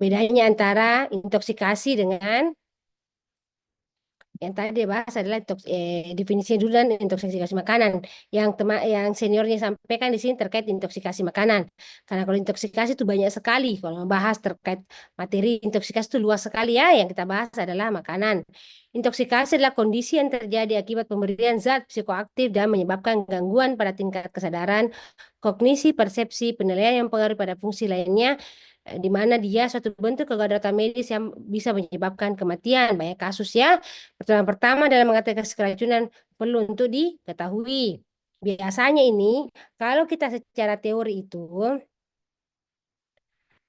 Bedanya antara intoksikasi dengan yang tadi bahas adalah definisinya dulu dan intoksikasi makanan. Yang seniornya sampaikan di sini terkait intoksikasi makanan. Karena kalau intoksikasi itu banyak sekali. Kalau membahas terkait materi intoksikasi itu luas sekali ya. Yang kita bahas adalah makanan. Intoksikasi adalah kondisi yang terjadi akibat pemberian zat psikoaktif dan menyebabkan gangguan pada tingkat kesadaran, kognisi, persepsi, penilaian yang mempengaruhi pada fungsi lainnya, di mana dia suatu bentuk kegadaratan medis yang bisa menyebabkan kematian. Banyak kasus ya. Pertama-pertama dalam mengatasi keracunan perlu untuk diketahui. Biasanya ini, kalau kita secara teori itu,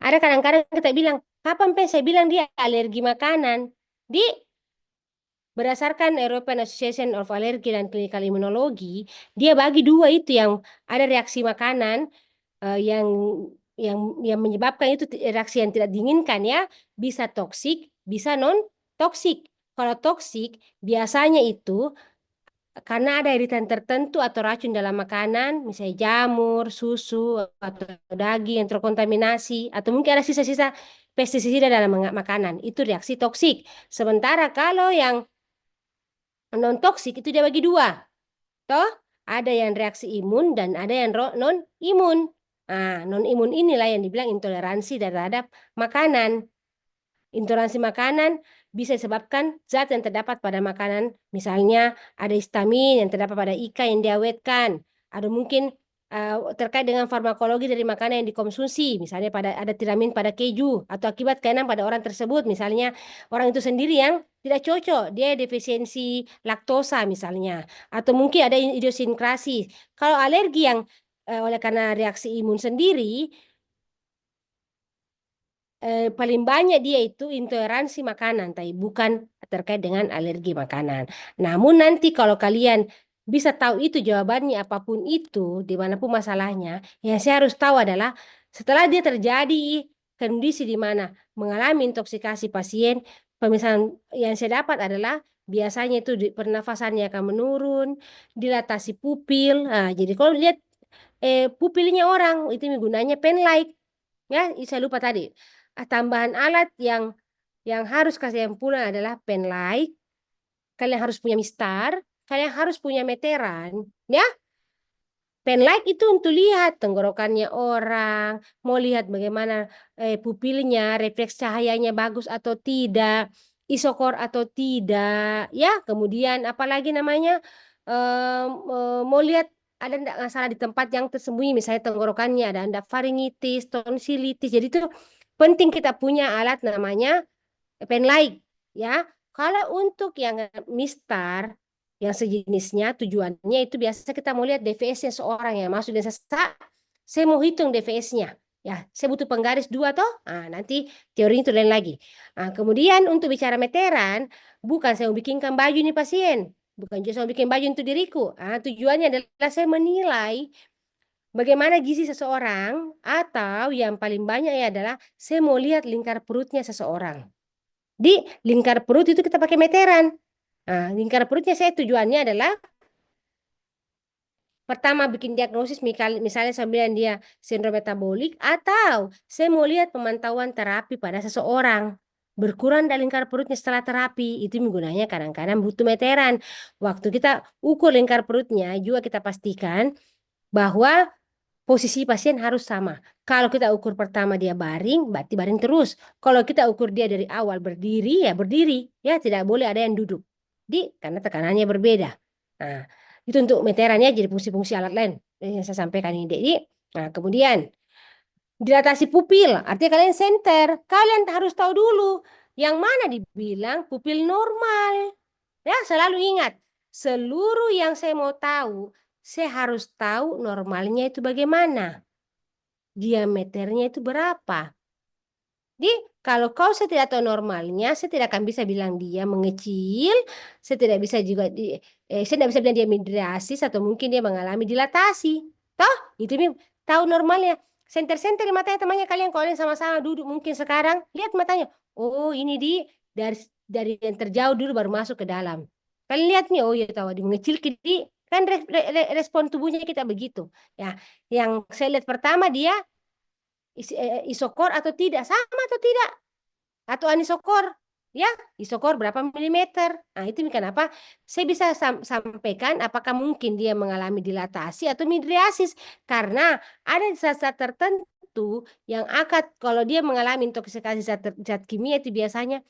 ada kadang-kadang kita bilang, kapan saya bilang dia alergi makanan? Di Berdasarkan European Association of Allergy dan Clinical Immunology, dia bagi dua itu yang ada reaksi makanan yang yang menyebabkan itu reaksi yang tidak diinginkan ya, bisa toksik, bisa non toksik. Kalau toksik biasanya itu karena ada iritan tertentu atau racun dalam makanan, misalnya jamur, susu, atau daging yang terkontaminasi, atau mungkin ada sisa-sisa pestisida dalam makanan, itu reaksi toksik. Sementara kalau yang non toksik itu dia bagi dua, toh ada yang reaksi imun dan ada yang non imun. Nah, non imun inilah yang dibilang intoleransi terhadap makanan. Intoleransi makanan bisa disebabkan zat yang terdapat pada makanan, misalnya ada histamin yang terdapat pada ikan yang diawetkan, ada mungkin terkait dengan farmakologi dari makanan yang dikonsumsi, misalnya ada tiramin pada keju, atau akibat kelainan pada orang tersebut, misalnya orang itu sendiri yang tidak cocok, dia defisiensi laktosa misalnya, atau mungkin ada idiosinkratisi. Kalau alergi yang oleh karena reaksi imun sendiri, paling banyak dia itu intoleransi makanan, tapi bukan terkait dengan alergi makanan. Namun nanti kalau kalian bisa tahu itu jawabannya apapun itu, dimanapun masalahnya, yang saya harus tahu adalah setelah dia terjadi kondisi di mana mengalami intoksikasi pasien, pemisahan yang saya dapat adalah biasanya itu pernafasannya akan menurun, dilatasi pupil. Nah, jadi kalau lihat pupilnya orang itu gunanya pen light. Ya, saya lupa tadi. Tambahan alat yang harus kalian punya adalah pen light, kalian harus punya mistar, kalian harus punya meteran, ya. Pen light itu untuk lihat tenggorokannya orang, mau lihat bagaimana pupilnya, refleks cahayanya bagus atau tidak, isokor atau tidak, ya. Kemudian apalagi namanya mau lihat ada enggak masalah di tempat yang tersembunyi, misalnya tenggorokannya ada enggak faringitis, tonsilitis. Jadi itu penting kita punya alat namanya pen light, ya. Kalau untuk yang mistar yang sejenisnya tujuannya itu biasa kita mau lihat DVS-nya seorang yang masuk dan sesak, saya mau hitung DVS-nya. Ya, saya butuh penggaris dua toh. Nah, nanti teorinya itu lain lagi. Nah, kemudian untuk bicara meteran, bukan saya mau bikinkan baju nih pasien, bukan juga saya mau bikin baju untuk diriku. Nah, tujuannya adalah saya menilai bagaimana gizi seseorang, atau yang paling banyak ya adalah saya mau lihat lingkar perutnya seseorang. Di lingkar perut itu kita pakai meteran. Nah, lingkar perutnya saya tujuannya adalah pertama bikin diagnosis, misalnya saya bilang dia sindrom metabolik, atau saya mau lihat pemantauan terapi pada seseorang. Berkurang dari lingkar perutnya setelah terapi, itu menggunanya kadang-kadang butuh meteran. Waktu kita ukur lingkar perutnya, juga kita pastikan bahwa posisi pasien harus sama. Kalau kita ukur pertama dia baring, berarti baring terus. Kalau kita ukur dia dari awal berdiri, ya berdiri. Ya, tidak boleh ada yang duduk. Karena tekanannya berbeda. Nah, itu untuk meterannya jadi fungsi-fungsi alat lain yang saya sampaikan ini. Jadi, nah, kemudian dilatasi pupil, artinya kalian center. Kalian harus tahu dulu yang mana dibilang pupil normal. Ya, selalu ingat, seluruh yang saya mau tahu, saya harus tahu normalnya itu bagaimana. Diameternya itu berapa. Jadi, kalau saya tidak tahu normalnya, saya tidak akan bisa bilang dia mengecil, saya tidak bisa juga saya tidak bisa bilang dia midrasis atau mungkin dia mengalami dilatasi. Toh, itu tahu normalnya. Senter-senter di matanya temannya kalian, kalau kalian sama-sama duduk mungkin sekarang, lihat matanya. Oh, ini dari dari yang terjauh dulu baru masuk ke dalam. Kalian lihat nih, oh ya tahu dia mengecil, kan respon tubuhnya kita begitu. Ya, yang saya lihat pertama dia isokor atau tidak, sama atau tidak. atau anisokor, ya, isokor berapa milimeter. Nah, itu kenapa saya bisa sampaikan apakah mungkin dia mengalami dilatasi atau midriasis, karena ada zat-zat tertentu yang akan kalau dia mengalami intoksikasi zat kimia itu biasanya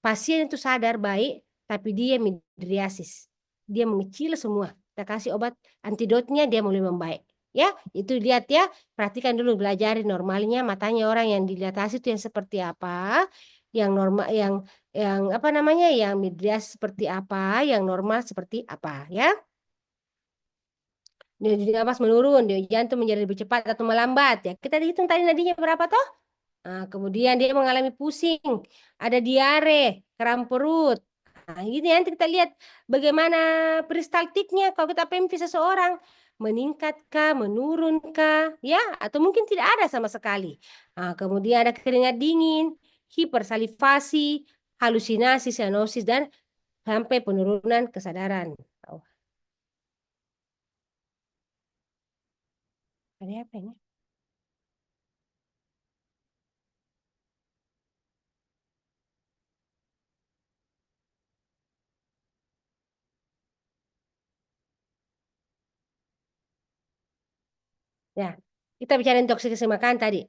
pasien itu sadar baik, tapi dia midriasis. Dia mengecil semua. Kita kasih obat antidotnya dia mulai membaik. Ya, itu lihat ya, perhatikan dulu, belajari normalnya matanya orang yang dilatasi itu yang seperti apa, yang normal, yang apa namanya, yang midriasis seperti apa, yang normal seperti apa, ya. Denyut nafas menurun, denyut jantung menjadi lebih cepat atau melambat, ya. Kita hitung tadi nadinya berapa toh? Nah, kemudian dia mengalami pusing, ada diare, kram perut. Nah, ini nanti kita lihat bagaimana peristaltiknya kalau kita PMV seseorang. Meningkatkah, menurunkah, ya, atau mungkin tidak ada sama sekali. Nah, kemudian ada keringat dingin, hipersalivasi, halusinasi, cyanosis, dan sampai penurunan kesadaran. Oh, ada apa ini? Ya, kita bicara intoksikas makanan tadi.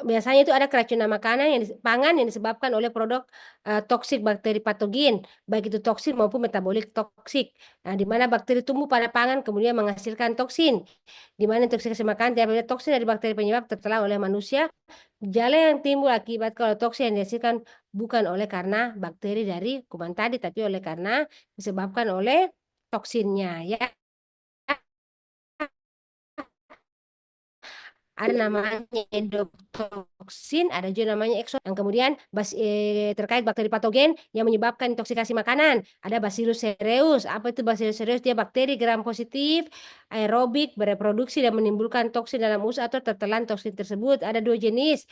Biasanya itu ada keracunan makanan pangan yang disebabkan oleh produk toksik bakteri patogen, baik itu toksin maupun metabolik toksik. Nah, di mana bakteri tumbuh pada pangan kemudian menghasilkan toksin. Di mana intoksikasi makanan diambil toksin dari bakteri penyebab tertelan oleh manusia. Gejala yang timbul akibat kalau toksin yang dihasilkan bukan oleh karena bakteri dari kuman tadi, tapi oleh karena disebabkan oleh toksinnya, ya. Ada namanya endotoksin, ada juga namanya exot. Yang kemudian terkait bakteri patogen yang menyebabkan intoksikasi makanan. Ada Bacillus cereus. Apa itu Bacillus cereus? Dia bakteri gram positif, aerobik, bereproduksi dan menimbulkan toksin dalam usus atau tertelan toksin tersebut. Ada dua jenis.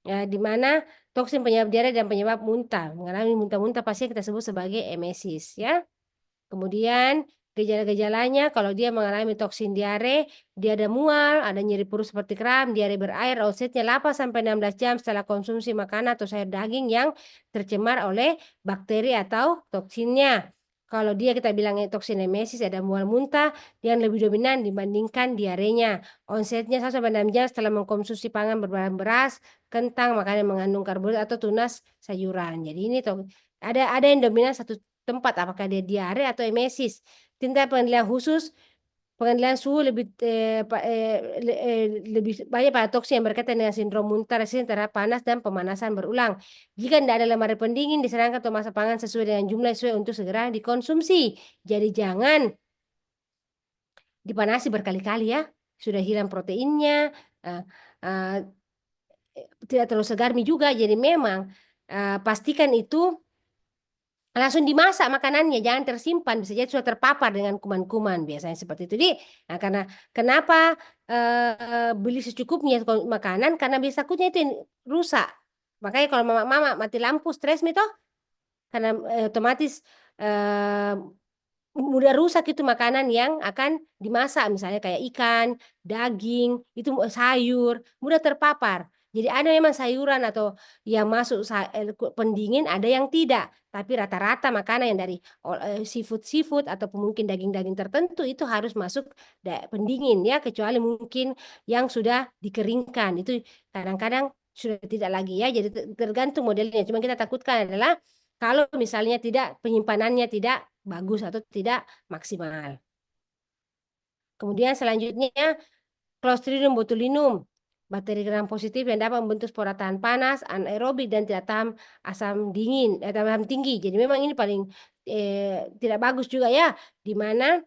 Ya, di mana toksin penyebab diare dan penyebab muntah. Mengalami muntah-muntah pasti kita sebut sebagai emesis, ya. Kemudian gejala-gejalanya kalau dia mengalami toksin diare, dia ada mual, ada nyeri perut seperti kram, diare berair, onsetnya 8 sampai 16 jam setelah konsumsi makanan atau sayur daging yang tercemar oleh bakteri atau toksinnya. Kalau dia kita bilang toksin emesis, ada mual muntah yang lebih dominan dibandingkan diarenya. Onsetnya 1 sampai 6 jam setelah mengkonsumsi pangan berbahan beras, kentang, makanan yang mengandung karbohidrat atau tunas sayuran. Jadi ini ada yang dominan satu tempat, apakah dia diare atau emesis. Tinta pengendalian khusus, pengendalian suhu lebih banyak pada toksin yang berkaitan dengan sindrom muntah resisten terhadap panas dan pemanasan berulang. Jika tidak ada lemari pendingin, disarankan untuk masak pangan sesuai dengan jumlah sesuai untuk segera dikonsumsi. Jadi jangan dipanasi berkali-kali ya. Sudah hilang proteinnya, uh, uh, tidak terlalu segar juga. Jadi memang pastikan itu langsung dimasak makanannya, jangan tersimpan, bisa jadi sudah terpapar dengan kuman-kuman, biasanya seperti itu. Jadi, nah karena kenapa, beli secukupnya makanan, karena bisa takutnya itu yang rusak. Makanya kalau mama mati lampu stres nih toh, karena, otomatis, mudah rusak itu makanan yang akan dimasak, misalnya kayak ikan, daging, itu sayur, mudah terpapar. Jadi ada memang sayuran atau yang masuk pendingin, ada yang tidak. Tapi rata-rata makanan yang dari seafood atau mungkin daging-daging tertentu itu harus masuk pendingin ya, kecuali mungkin yang sudah dikeringkan. Itu kadang-kadang sudah tidak lagi ya, jadi tergantung modelnya. Cuma kita takutkan adalah kalau misalnya penyimpanannya tidak bagus atau tidak maksimal. Kemudian selanjutnya Clostridium botulinum, bakteri gram positif yang dapat membentuk spora tahan panas, anaerobik dan tidak tahan asam dingin, tahan tinggi. Jadi memang ini paling tidak bagus juga ya, di mana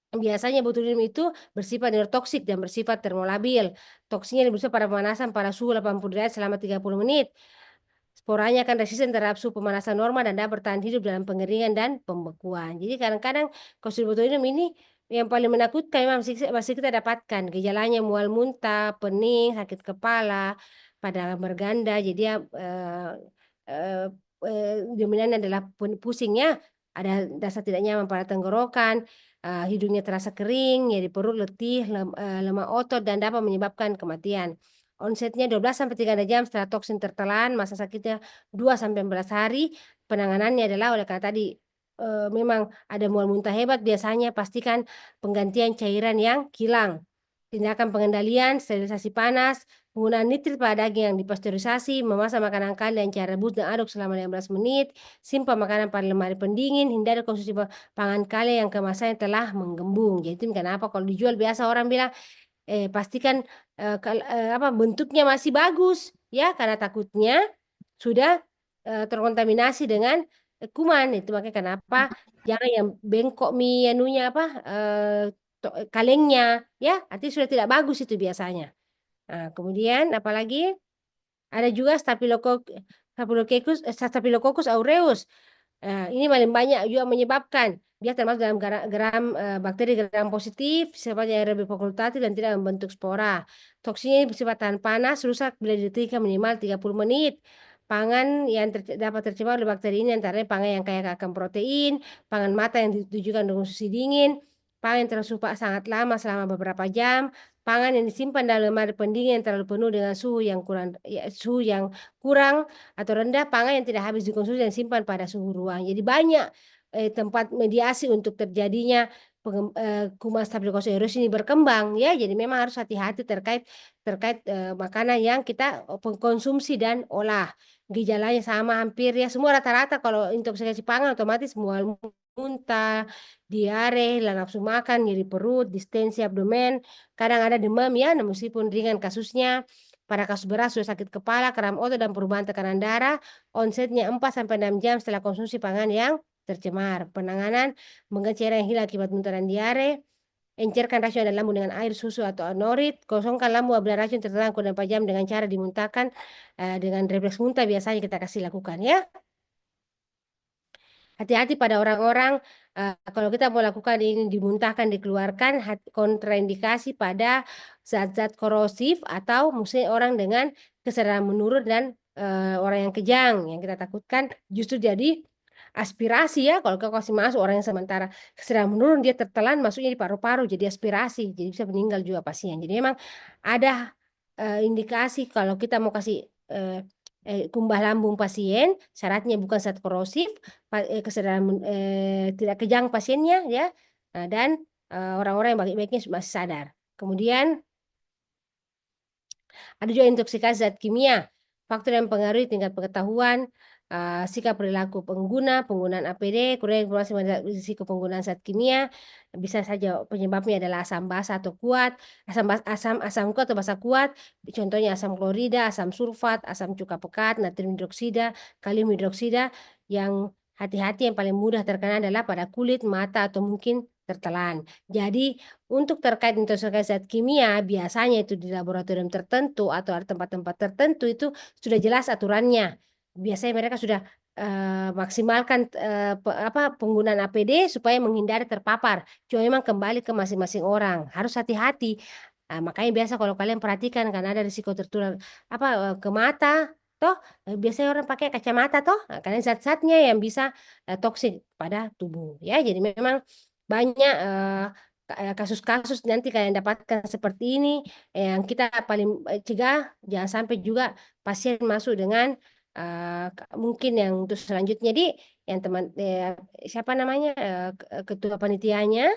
biasanya botulinum itu bersifat neurotoksik dan bersifat termolabil. Toksinnya bersifat pada pemanasan pada suhu 80 derajat selama 30 menit. Sporanya akan resisten terhadap suhu pemanasan normal dan dapat bertahan hidup dalam pengeringan dan pembekuan. Jadi kadang-kadang Clostridium ini yang paling menakutkan memang masih kita dapatkan. Gejalanya mual muntah, pening, sakit kepala, pada berganda. Jadi ya dominannya adalah pusing ya. Ada rasa tidak nyaman pada tenggorokan, hidungnya terasa kering, nyeri perut, letih, lemah otot dan dapat menyebabkan kematian. onsetnya 12 sampai 13 jam setelah toksin tertelan, masa sakitnya 2 sampai 14 hari. Penanganannya adalah oleh karena tadi memang ada mual muntah hebat, biasanya pastikan penggantian cairan yang kilang. Tindakan pengendalian, sterilisasi panas, penggunaan nitrit pada daging yang dipasteurisasi, memasak makanan kali dan cara rebus dan aduk selama 15 menit, simpan makanan pada lemari pendingin, hindari konsumsi pangan kale yang kemasannya telah menggembung. Jadi kenapa kalau dijual biasa orang bilang pastikan bentuknya masih bagus ya, karena takutnya sudah terkontaminasi dengan kuman. Itu makanya kenapa jangan yang bengkok mie anunya kalengnya ya, artinya sudah tidak bagus itu biasanya. Nah, kemudian apalagi ada juga Staphylococcus aureus. Ini paling banyak juga menyebabkan. Dia termasuk dalam bakteri gram positif, sifatnya aerobik fakultatif dan tidak membentuk spora. Toksinnya bersifat tahan panas, rusak bila ditekan minimal 30 menit. Pangan yang dapat tercemar oleh bakteri ini antara pangan yang kaya akan protein, pangan mata yang ditujukan dengan suhu dingin, pangan yang tersupak sangat lama selama beberapa jam, pangan yang disimpan dalam lemari pendingin yang terlalu penuh dengan suhu yang kurang atau rendah, pangan yang tidak habis dikonsumsi dan simpan pada suhu ruang. Jadi banyak tempat mediasi untuk terjadinya kuman Staphylococcus aureus ini berkembang ya. Jadi memang harus hati-hati terkait terkait makanan yang kita konsumsi dan olah. Gejalanya sama hampir ya, semua rata-rata kalau intoksikasi pangan otomatis mual muntah, diare, hilang nafsu makan, nyeri perut, distensi abdomen, kadang ada demam ya, meskipun ringan kasusnya. Pada kasus berat sudah sakit kepala, kram otot dan perubahan tekanan darah, onsetnya 4 sampai 6 jam setelah konsumsi pangan yang tercemar. Penanganan mengganti cairan yang hilang akibat muntah dan diare, encerkan racun dalam lambung dengan air, susu atau anorit, kosongkan lambung apabila racun tertelan kurang 4 jam dengan cara dimuntahkan dengan refleks muntah biasanya kita kasih lakukan ya. Hati-hati pada orang-orang kalau kita mau lakukan ini dimuntahkan, dikeluarkan, kontraindikasi pada zat-zat korosif atau mungkin orang dengan kesadaran menurun dan orang yang kejang. Yang kita takutkan justru jadi aspirasi ya, kalau kau kasih masuk orang yang sementara kesadaran menurun, dia tertelan masuknya di paru-paru jadi aspirasi, jadi bisa meninggal juga pasien. Jadi memang ada indikasi kalau kita mau kasih kumbah lambung pasien, syaratnya bukan zat korosif, kesadaran tidak kejang pasiennya ya, dan orang-orang yang baik-baiknya masih sadar. Kemudian ada juga intoksikasi zat kimia, faktor yang mempengaruhi tingkat pengetahuan, sikap perilaku pengguna, penggunaan APD, kurang informasi mengenai risiko penggunaan zat kimia, bisa saja penyebabnya adalah asam basa atau kuat, asam kuat atau basa kuat, contohnya asam klorida, asam sulfat, asam cuka pekat, natrium hidroksida, kalium hidroksida. Yang hati-hati yang paling mudah terkena adalah pada kulit, mata, atau mungkin tertelan. Jadi untuk terkait intoksikasi zat kimia, biasanya itu di laboratorium tertentu atau tempat-tempat tertentu itu sudah jelas aturannya. Biasanya mereka sudah maksimalkan penggunaan APD supaya menghindari terpapar. Cuma memang kembali ke masing-masing orang, harus hati-hati. Makanya biasa kalau kalian perhatikan karena ada risiko tertular ke mata, toh biasanya orang pakai kacamata toh, karena zat-zatnya yang bisa toksik pada tubuh ya. Jadi memang banyak kasus-kasus nanti kalian dapatkan seperti ini yang kita paling cegah jangan sampai juga pasien masuk dengan mungkin yang untuk selanjutnya di yang teman siapa namanya ketua panitianya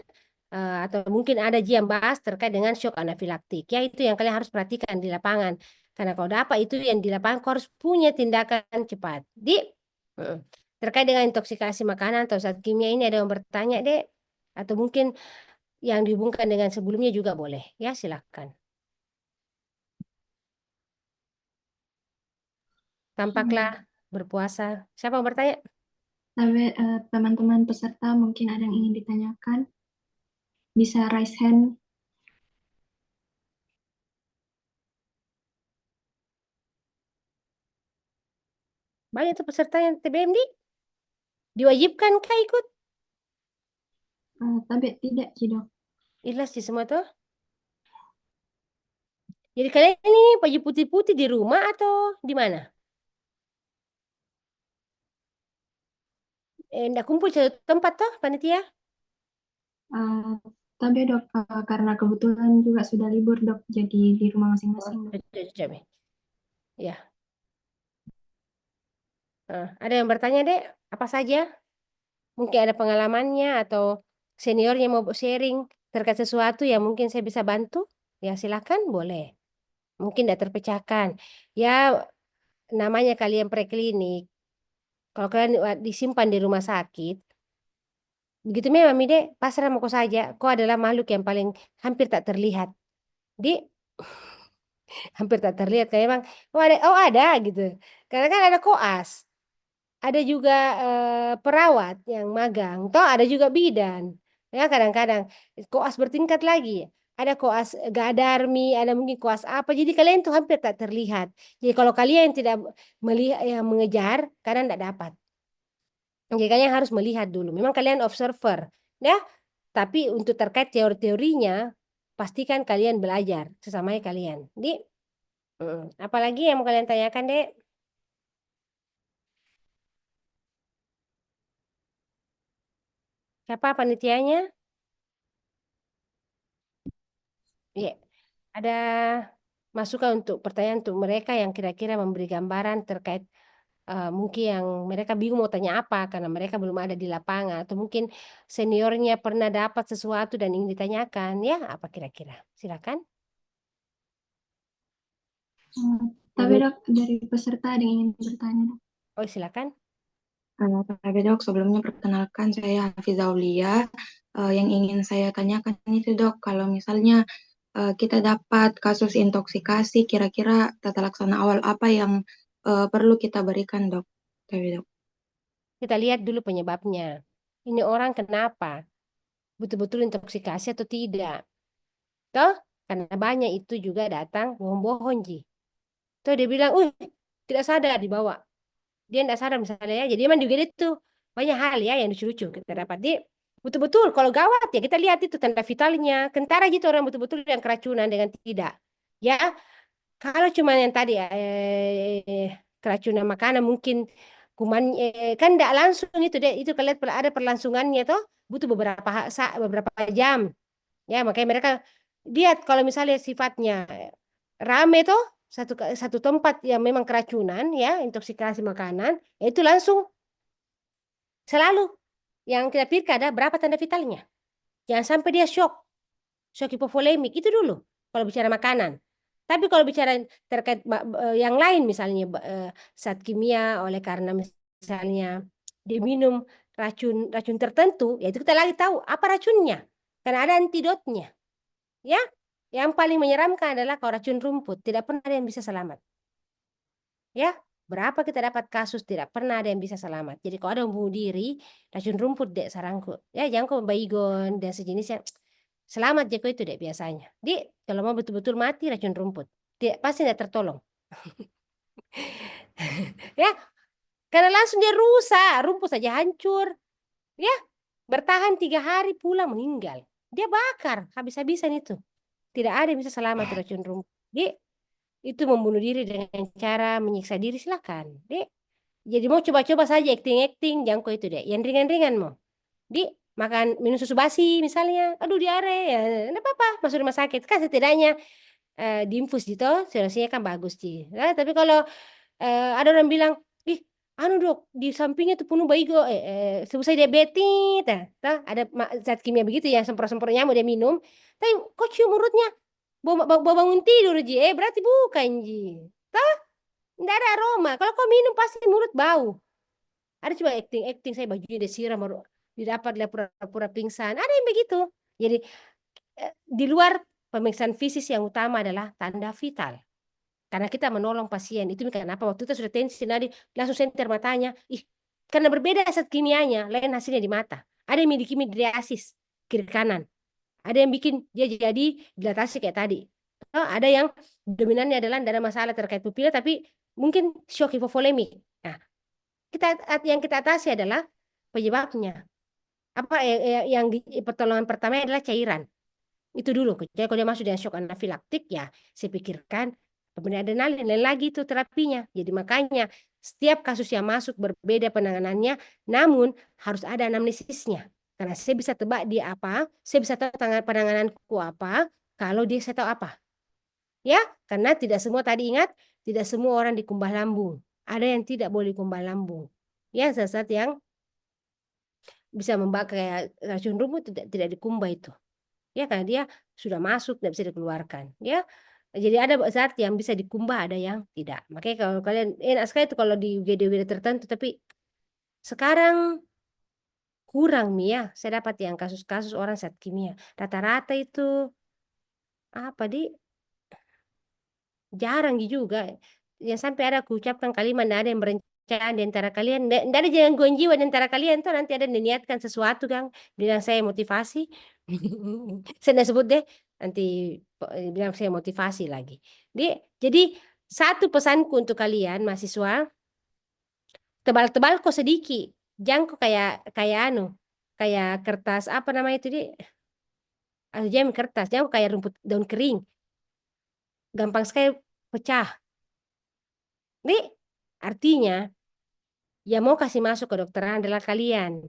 atau mungkin ada yang bahas terkait dengan shock anafilaktik ya, itu yang kalian harus perhatikan di lapangan karena kalau dapat itu yang di lapangan kau harus punya tindakan cepat di terkait dengan intoksikasi makanan atau zat kimia ini. Ada yang bertanya dek atau mungkin yang dihubungkan dengan sebelumnya juga boleh ya, silakan. Tampaklah berpuasa. Siapa yang bertanya? Teman-teman peserta mungkin ada yang ingin ditanyakan, bisa raise hand. Banyak tuh peserta yang TBMD. Diwajibkankah ikut? Tapi tidak, Dok. Ikhlas sih semua tuh. Jadi kalian ini baju putih-putih di rumah atau di mana? Nggak kumpul satu tempat toh panitia? Tapi dok, karena kebetulan juga sudah libur dok, jadi di rumah Oh, masing-masing dok. ya. Ada yang bertanya, Dek? Apa saja? Mungkin ada pengalamannya atau seniornya mau sharing terkait sesuatu yang mungkin saya bisa bantu? Ya, silakan, boleh. Mungkin tidak terpecahkan. Ya, namanya kalian preklinik. Kalau kalian disimpan di rumah sakit, begitu memang, Mide, pasrah mau kau saja. Kau adalah makhluk yang paling hampir tak terlihat. Di hampir tak terlihat kayak memang oh ada gitu. Karena kan ada koas. Ada juga perawat yang magang, toh ada juga bidan. Ya kadang-kadang koas bertingkat lagi. Ada koas gadarmi, ada mungkin koas apa. Jadi kalian tuh hampir tak terlihat. Jadi kalau kalian tidak melihat yang mengejar, kalian tidak dapat. Jadi kalian harus melihat dulu. Memang kalian observer, ya. Tapi untuk terkait teori-teorinya, pastikan kalian belajar sesamanya kalian. Di, apalagi yang mau kalian tanyakan, Dek? Siapa panitianya? Iya. Ada masukan untuk pertanyaan untuk mereka yang kira-kira memberi gambaran terkait mungkin yang mereka bingung mau tanya apa karena mereka belum ada di lapangan atau mungkin seniornya pernah dapat sesuatu dan ingin ditanyakan ya apa kira-kira silakan. Tapi dok, dari peserta ada yang ingin bertanya dok. Oh silakan. Tapi dok, sebelumnya perkenalkan saya Hafiza Aulia. Yang ingin saya tanyakan itu dok, kalau misalnya kita dapat kasus intoksikasi, kira-kira tata laksana awal apa yang perlu kita berikan dok? Tapi dok. Kita lihat dulu penyebabnya. Ini orang kenapa? Betul-betul intoksikasi atau tidak? Toh karena banyak itu juga datang bohong-bohong Ji. Toh dia bilang, tidak sadar dibawa. Dia tidak sadar misalnya ya. Jadi emang juga itu banyak hal ya yang lucu-lucu kita dapat. Dia betul-betul kalau gawat ya kita lihat itu tanda vitalnya. Kentara gitu orang betul-betul yang keracunan dengan tidak. Ya, kalau cuma yang tadi keracunan makanan mungkin kuman kan tidak langsung itu deh. Itu kalian ada perlangsungannya toh butuh beberapa jam. Ya, makanya mereka lihat kalau misalnya sifatnya rame toh satu tempat yang memang keracunan ya intoksikasi makanan ya itu langsung selalu yang kita pikirkan ada berapa tanda vitalnya jangan sampai dia shock hipovolemik itu dulu kalau bicara makanan tapi kalau bicara terkait yang lain misalnya zat kimia oleh karena misalnya dia minum racun racun tertentu ya itu kita lagi tahu apa racunnya karena ada antidotnya ya yang paling menyeramkan adalah kalau racun rumput tidak pernah ada yang bisa selamat. Ya, berapa kita dapat kasus tidak pernah ada yang bisa selamat. Jadi kalau ada yang bunuh diri, racun rumput dek saranku. Ya, jangan kau baygon dan sejenisnya. Selamat Jeko itu dek biasanya. Di kalau mau betul-betul mati racun rumput, tidak pasti tidak tertolong. Ya, karena langsung dia rusak, rumput saja hancur. Ya, bertahan 3 hari pulang meninggal. Dia bakar habis-habisan itu. Tidak ada yang bisa selamat racun rumput. Di itu membunuh diri dengan cara menyiksa diri silakan. Dek, jadi mau coba-coba saja acting-acting, jangko itu deh. Yang ringan-ringan mau. Di makan minum susu basi misalnya. Aduh diare ya. Enggak apa-apa, masuk rumah sakit. Kan setidaknya diinfus gitu, solusinya kan bagus sih. Nah, tapi kalau ada orang bilang, ih, anu dok, di sampingnya tuh penuh baigo, sebut saya diabetes, ada zat kimia begitu yang semprot-semprot nyamuk dia minum. Tapi kok cium mulutnya, bau bangun tidur Ji, berarti bukan Ji. Enggak ada aroma. Kalau kau minum pasti mulut bau. Ada coba acting-acting saya bajunya disiram baru didapat lihat pura-pura pingsan. Ada yang begitu. Jadi di luar pemeriksaan fisik yang utama adalah tanda vital. Karena kita menolong pasien. Itu kenapa waktu itu sudah tensi nadi langsung senter matanya. Karena berbeda zat kimianya, lain hasilnya di mata. Ada yang memiliki midriasis kiri kanan. Ada yang bikin dia jadi dilatasi kayak tadi. Ada yang dominannya adalah tidak ada masalah terkait pupila tapi mungkin shock hipovolemik. Nah, yang kita atasi adalah penyebabnya. Apa yang pertolongan pertama adalah cairan. Itu dulu. Jadi kalau dia masuk dengan shock anafilaktik ya saya pikirkan pemberian adrenalin lain lagi itu terapinya. Jadi makanya setiap kasus yang masuk berbeda penanganannya namun harus ada anamnesisnya. Karena saya bisa tebak dia apa, saya bisa tahu penangananku apa, kalau dia saya tahu apa. Ya, karena tidak semua tadi ingat, tidak semua orang dikumbah lambung. Ada yang tidak boleh kumbah lambung. Ya, zat-zat yang bisa membakar kayak racun rumput tidak dikumbah itu. Ya, karena dia sudah masuk, tidak bisa dikeluarkan. Ya, jadi ada zat yang bisa dikumbah, ada yang tidak. Makanya kalau kalian enak sekali itu kalau di UGD tertentu, tapi sekarang kurang nih ya. Saya dapat yang kasus-kasus orang zat kimia. Rata-rata itu apa jarang juga. Yang sampai ada aku ucapkan kalimat, "Nggak ada yang berencana di antara kalian, nggak ada gangguan jiwa di antara kalian tuh nanti ada yang niatkan sesuatu kan, bilang saya motivasi." Saya nggak sebut deh, nanti bilang saya motivasi lagi. Jadi satu pesanku untuk kalian mahasiswa, tebal-tebal kok sedikit, jangan kok kayak kayak kertas apa namanya itu jangan kertas, jangan kok kayak rumput daun kering, gampang sekali pecah. Artinya yang mau kasih masuk ke kedokteran adalah kalian.